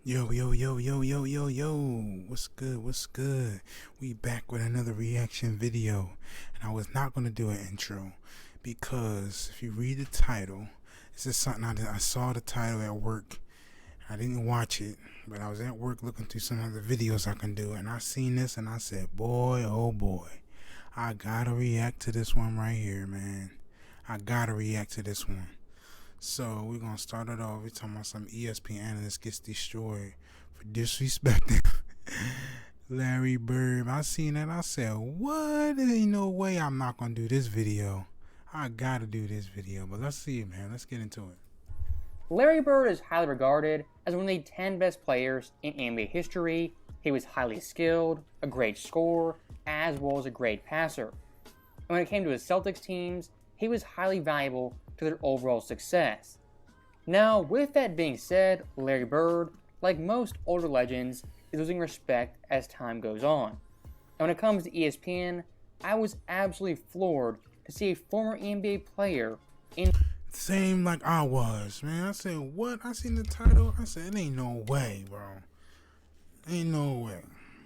Yo, yo, yo, yo, yo, yo, yo. What's good? What's good? We back with another reaction video. And I was not going to do an intro because if you read the title, this is something I saw the title at work. I didn't watch it, but I was at work looking through some of the videos I can do. And I seen this and I said, boy, oh boy, I got to react to this one right here, man. I got to react to this one. So we're gonna start it off. We're talking about some ESPN Analyst gets destroyed for disrespecting Larry Bird. I seen that. I said, what? There ain't no way I'm not gonna do this video. I gotta do this video. But let's see, man. Let's get into it. Larry Bird is highly regarded as one of the 10 best players in NBA history. He was highly skilled, a great scorer, as well as a great passer. And when it came to his Celtics teams, he was highly valuable to their overall success. Now, with that being said, Larry Bird, like most older legends, is losing respect as time goes on. And when it comes to ESPN, I was absolutely floored to see a former NBA player in Same like I was, man. I said, what? I seen the title. I said, it ain't no way, bro. Ain't no way.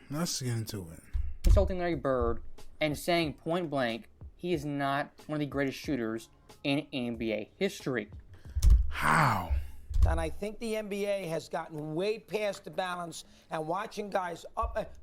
Let's get into it. insulting Larry Bird and saying point blank he is not one of the greatest shooters in NBA history. How? And I think the NBA has gotten way past the balance and watching guys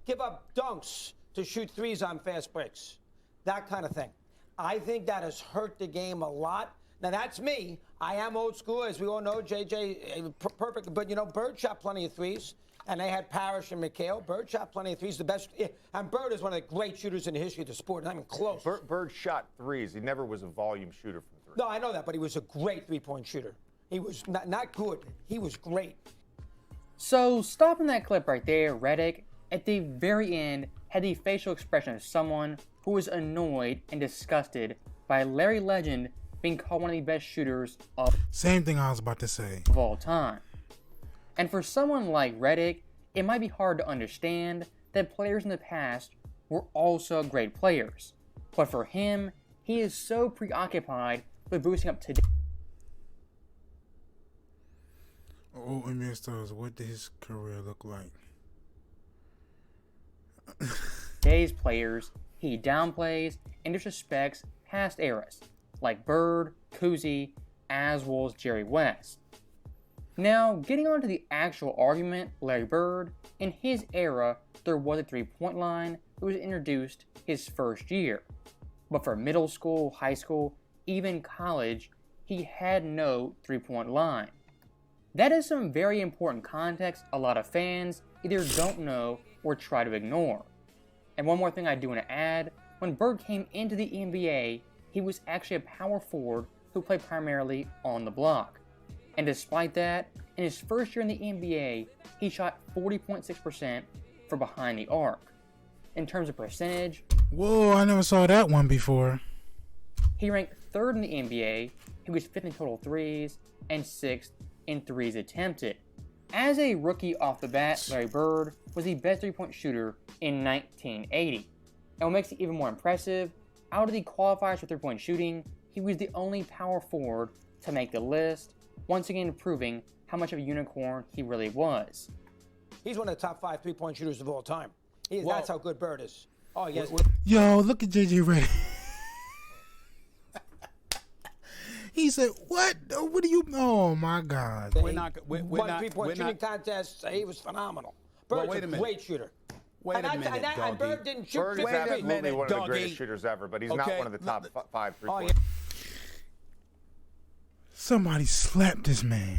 give up dunks to shoot threes on fast breaks. That kind of thing. I think that has hurt the game a lot. Now, that's me. I am old school, as we all know. JJ, perfect. But, you know, Bird shot plenty of threes. And they had Parrish and McHale. Bird shot plenty of threes. The best. And Bird is one of the great shooters in the history of the sport. Not even close. Bird shot threes. He never was a volume shooter from three. No, I know that. But he was a great three-point shooter. He was not good. He was great. So, stopping that clip right there, Reddick, at the very end, had the facial expression of someone who was annoyed and disgusted by Larry Legend being called one of the best shooters of Same thing I was about to say. all time. And for someone like Reddick, it might be hard to understand that players in the past were also great players. But for him, he is so preoccupied with boosting up today. Oh, NBA stars, what did his career look like? Today's players, he downplays and disrespects past eras, like Bird, Cousy, as well as Jerry West. Now, getting on to the actual argument, Larry Bird, in his era, there was a three-point line that was introduced his first year. But for middle school, high school, even college, he had no three-point line. That is some very important context a lot of fans either don't know or try to ignore. And one more thing I do want to add, when Bird came into the NBA, he was actually a power forward who played primarily on the block. And despite that, in his first year in the NBA, he shot 40.6% for behind the arc. In terms of percentage, Whoa, I never saw that one before. he ranked third in the NBA. He was fifth in total threes and sixth in threes attempted. As a rookie off the bat, Larry Bird was the best three-point shooter in 1980. And what makes it even more impressive, out of the qualifiers for three-point shooting, he was the only power forward to make the list, once again proving how much of a unicorn he really was. He's one of the top 5 three-point shooters of all time. That's how good Bird is. Oh, yes. Yo, look at JJ Redick. He said, what? What do you... Oh, my God. Won three-point shooting contests. He was phenomenal. Bird's wait a a minute. great shooter. Wait a minute, and doggy. Bird didn't shoot Bird is 50 absolutely minute, one of the doggy. greatest shooters ever, but he's not Okay. one of the top five Oh, three-point Somebody slapped this man.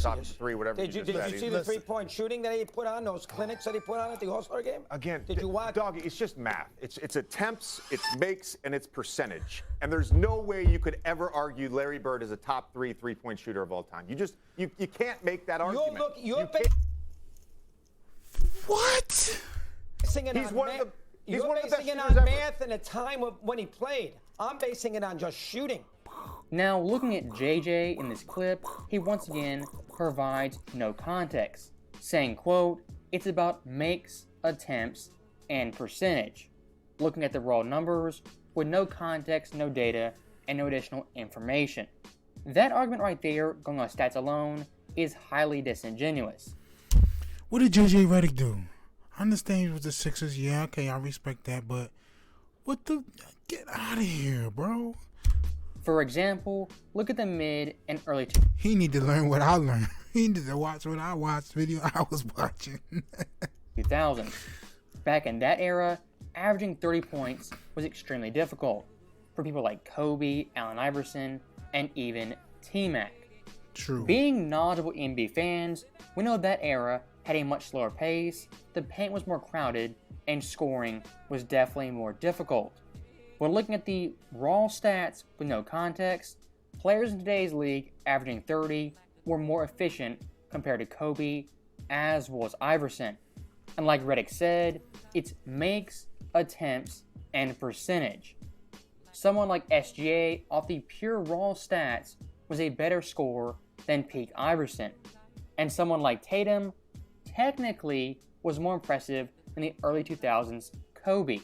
top three, whatever Did you just said. see the three-point shooting that he put on, those clinics that he put on at the All-Star game? Again, Did you watch? Doggy, it's just math. It's attempts, it's makes, and it's percentage. And there's no way you could ever argue Larry Bird is a top three-point shooter of all time. You can't make that argument. You're What? basing it He's on one of math. the- he's You're one of the best basing it shooters on ever. math and a time of when he played. I'm basing it on just shooting. Now, looking at JJ in this clip, he once again provides no context, saying, quote, it's about makes, attempts, and percentage. Looking at the raw numbers with no context, no data, and no additional information. That argument right there, going on stats alone, is highly disingenuous. What did JJ Redick do? I understand he was the Sixers. Yeah, okay, I respect that. But what the? Get out of here, bro. For example, look at the mid and early He need to learn what I learned. He need to watch what I watched, video I was watching. 2000s. Back in that era, averaging 30 points was extremely difficult for people like Kobe, Allen Iverson, and even T-Mac. True. Being knowledgeable NBA fans, we know that era had a much slower pace, the paint was more crowded, and scoring was definitely more difficult. When looking at the raw stats with no context, players in today's league averaging 30 were more efficient compared to Kobe as well as Iverson. And like Redick said, it's makes, attempts, and percentage. Someone like SGA off the pure raw stats was a better scorer than peak Iverson. And someone like Tatum technically was more impressive than the early 2000s Kobe.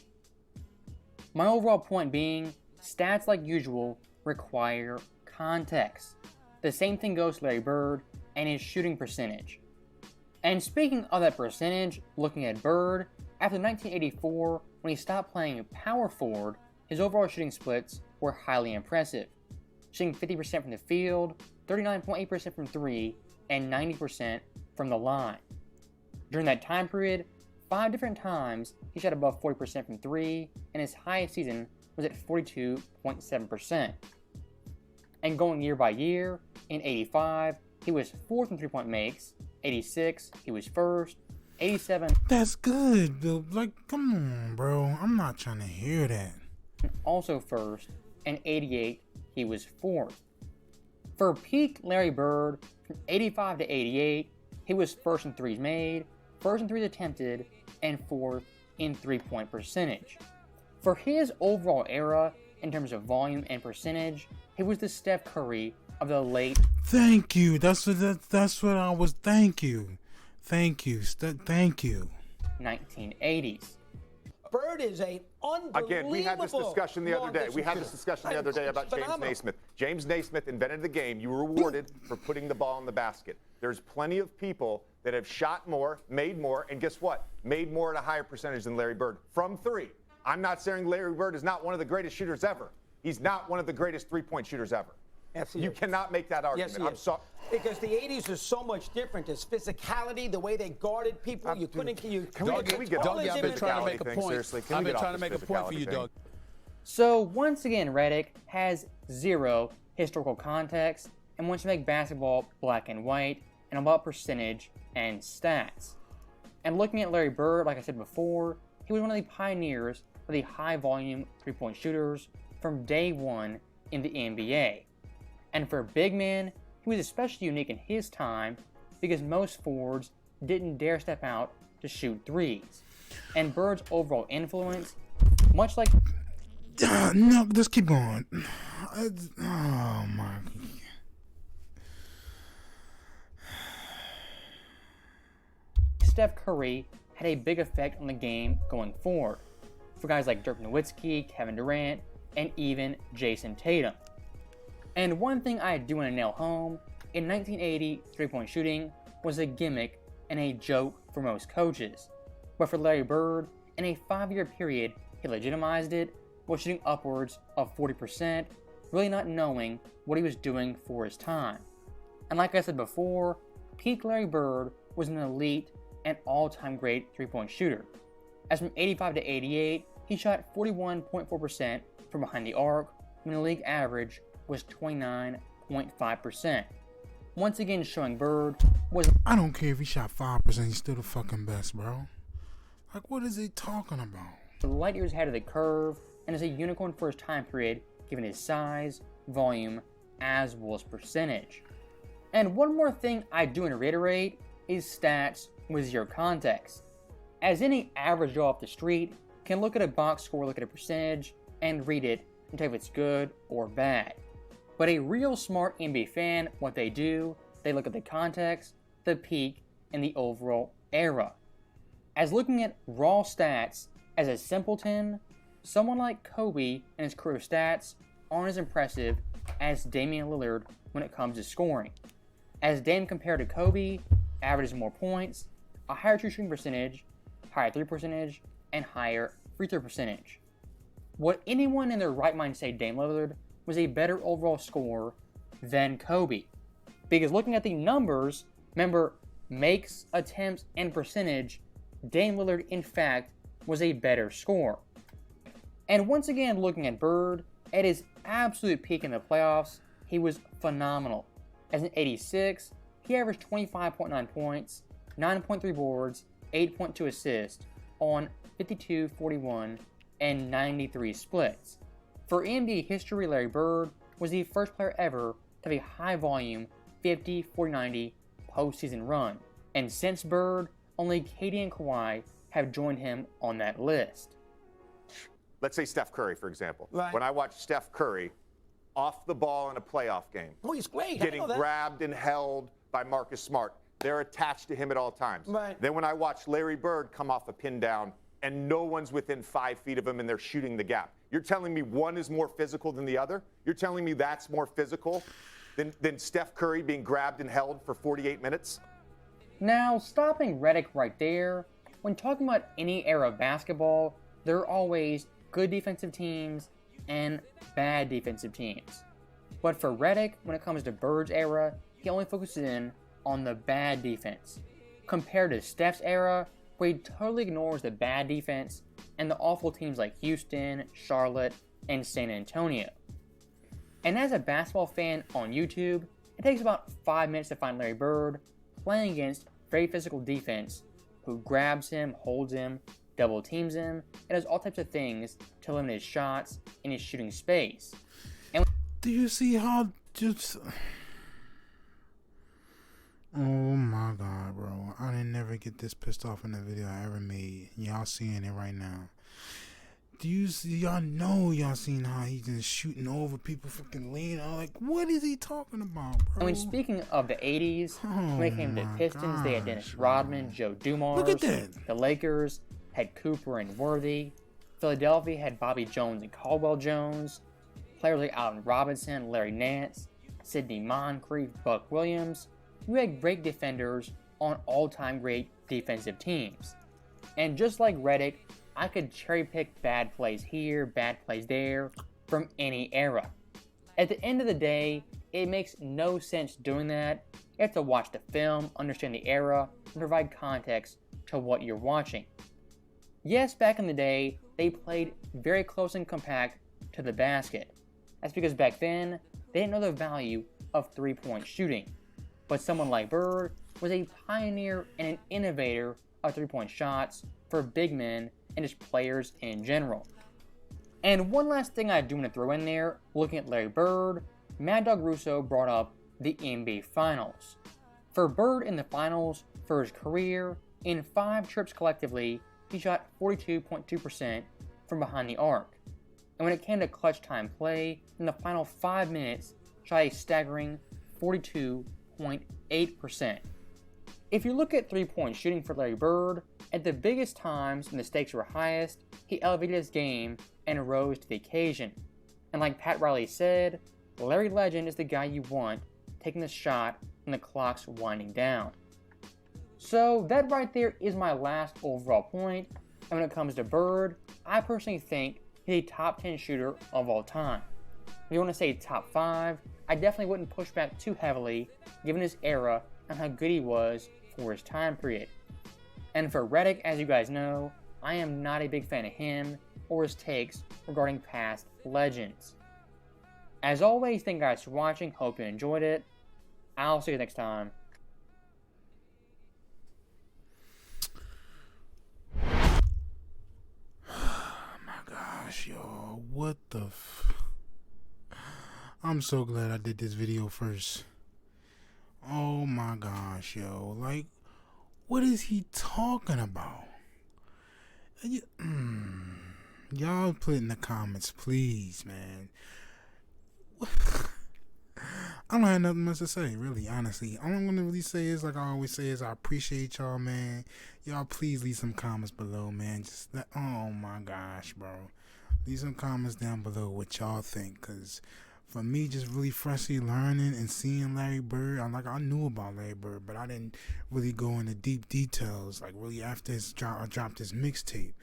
My overall point being, stats like usual require context. The same thing goes to Larry Bird and his shooting percentage. And speaking of that percentage, looking at Bird, after 1984, when he stopped playing power forward, his overall shooting splits were highly impressive, shooting 50% from the field, 39.8% from 3, and 90% from the line. During that time period, 5 different times he shot above 40% from 3, and his highest season was at 42.7%. And going year by year, in 85, he was 4th in 3-point makes, 86, he was 1st, 87. That's good, though. Like, come on, bro. I'm not trying to hear that. Also 1st, and 88, he was 4th. For peak Larry Bird, from 85 to 88, he was 1st in threes made, 1st in threes attempted, and 4th in 3-point percentage. For his overall era, in terms of volume and percentage, he was the Steph Curry of the late. Thank you. That's what I was. Thank you. Thank you. 1980s. Bird is a unbelievable. Again, we had this discussion the other day. We had this shooter. discussion the other day about James Phenomenal. Naismith. James Naismith invented the game. You were rewarded for putting the ball in the basket. There's plenty of people that have shot more, made more, and guess what? Made more at a higher percentage than Larry Bird from 3. I'm not saying Larry Bird is not one of the greatest shooters ever. He's not one of the greatest 3-point shooters ever. Yes, he You is. cannot make that argument. Yes, he is. Because the 80s is so much different. There's physicality, the way they guarded people. You couldn't. Can we get all off the this I've been trying to make a physicality thing? point. Seriously, can I've we been get trying off to this make a point for physicality you, thing? Doug. So once again, Redick has 0 historical context and wants to make basketball black and white and about percentage and stats. And looking at Larry Bird, like I said before, he was one of the pioneers of the high volume 3-point shooters from day one in the NBA. And for a big man, he was especially unique in his time because most forwards didn't dare step out to shoot threes. And Bird's overall influence, much like No, just keep going. Oh my. Steph Curry, had a big effect on the game going forward for guys like Dirk Nowitzki, Kevin Durant, and even Jason Tatum. And one thing I do want to nail home, in 1980, 3-point shooting was a gimmick and a joke for most coaches. But for Larry Bird, in a 5-year period, he legitimized it while shooting upwards of 40%, really not knowing what he was doing for his time. And like I said before, peak Larry Bird was an elite and all-time great 3-point shooter. As from 85 to 88, he shot 41.4% from behind the arc, when the league average was 29.5%. Once again showing Bird was... I don't care if he shot 5%, he's still the fucking best, bro. Like, what is he talking about? light years ahead of the curve and is a unicorn for his time period given his size, volume, as well as percentage. And one more thing I do want to reiterate is stats with 0 context. As any average Joe off the street can look at a box score, look at a percentage, and read it and tell if it's good or bad. But a real smart NBA fan, what they do, they look at the context, the peak, and the overall era. As looking at raw stats as a simpleton, someone like Kobe and his career stats aren't as impressive as Damian Lillard when it comes to scoring. As Dame compared to Kobe, averages more points, a higher true shooting percentage, higher 3 percentage, and higher free throw percentage. Would anyone in their right mind say Dame Lillard was a better overall scorer than Kobe? Because looking at the numbers, remember, makes, attempts, and percentage, Dame Lillard, in fact, was a better scorer. And once again, looking at Bird, at his absolute peak in the playoffs, he was phenomenal. As an 86, he averaged 25.9 points, 9.3 boards, 8.2 assists on 52, 41, and 93 splits. For NBA history, Larry Bird was the first player ever to have a high-volume 50, 40, 90 postseason run. And since Bird, only KD and Kawhi have joined him on that list. Let's say Steph Curry, for example. Right. When I watch Steph Curry off the ball in a playoff game, Oh, he's great. getting I know that. grabbed and held by Marcus Smart, they're attached to him at all times. Right. Then when I watch Larry Bird come off a pin down and no one's within 5 feet of him and they're shooting the gap, you're telling me one is more physical than the other? You're telling me that's more physical than Steph Curry being grabbed and held for 48 minutes? Now, stopping Redick right there, when talking about any era of basketball, there are always good defensive teams and bad defensive teams. But for Redick, when it comes to Bird's era, he only focuses in on the bad defense, compared to Steph's era, where he totally ignores the bad defense and the awful teams like Houston, Charlotte, and San Antonio. And as a basketball fan on YouTube, it takes about 5 minutes to find Larry Bird playing against very physical defense who grabs him, holds him, double teams him, and does all types of things to limit his shots and his shooting space. Do you see how just... Oh my god, bro. I didn't never get this pissed off in a video I ever made. Y'all seeing it right now. Do you see, y'all know y'all seen how he's just shooting over people fucking leaning out? Like, what is he talking about, bro? I mean, speaking of the 80s, when it came to my Pistons, they had Dennis gosh, Rodman, Joe Dumars. Look at that. The Lakers had Cooper and Worthy. Philadelphia had Bobby Jones and Caldwell Jones. Players like Allen Robinson, Larry Nance, Sidney Moncrief, Buck Williams. You had great defenders on all-time great defensive teams. And just like Redick, I could cherry pick bad plays here, bad plays there, from any era. At the end of the day, it makes no sense doing that. You have to watch the film, understand the era, and provide context to what you're watching. Yes, back in the day, they played very close and compact to the basket. That's because back then, they didn't know the value of three-point shooting. But someone like Bird was a pioneer and an innovator of three-point shots for big men and just players in general. And one last thing I do want to throw in there, looking at Larry Bird, Mad Dog Russo brought up the NBA Finals. For Bird in the Finals, for his career, in 5 trips collectively, he shot 42.2% from behind the arc. And when it came to clutch time play, in the final 5 minutes, shot a staggering 42.8%. If you look at three-point shooting for Larry Bird, at the biggest times when the stakes were highest, he elevated his game and rose to the occasion. And like Pat Riley said, Larry Legend is the guy you want taking the shot when the clock's winding down. So that right there is my last overall point. And when it comes to Bird, I personally think he's a top 10 shooter of all time. If you want to say top 5, I definitely wouldn't push back too heavily given his era and how good he was for his time period. And for Redick, as you guys know, I am not a big fan of him or his takes regarding past legends. As always, thank you guys for watching, hope you enjoyed it. I'll see you next time. Gosh, yo, what the I'm so glad I did this video first. Oh my gosh, yo, like, what is he talking about? Y'all put in the comments, please, man. I don't have nothing much to say, really, honestly. All I'm gonna really say is, like I always say, is I appreciate y'all, man. Y'all please leave some comments below, man. Oh my gosh, bro. Leave some comments down below what y'all think, because for me, just really freshly learning and seeing Larry Bird, I knew about Larry Bird, but I didn't really go into deep details, like really after I dropped his mixtape.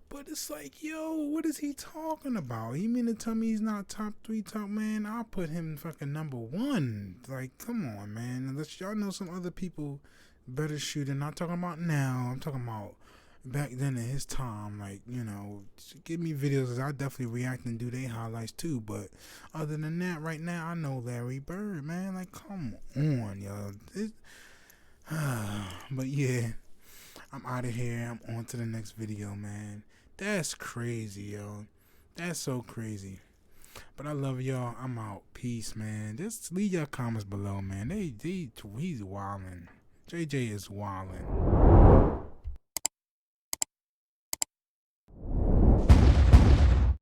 But it's like, yo, what is he talking about? He mean to tell me he's not top 3 top, man? I'll put him fucking number 1. Like, come on, man. Unless y'all know some other people better shooting. Not talking about now. I'm talking about back then in his time. Like, you know, give me videos, 'cause I definitely react and do their highlights too. But other than that, right now, I know Larry Bird, man. Like, come on, yo. But yeah, I'm out of here. I'm on to the next video, man. That's crazy, yo. That's so crazy. But I love y'all. I'm out. Peace, man. Just leave your comments below, man. He's wildin'. JJ is wildin'.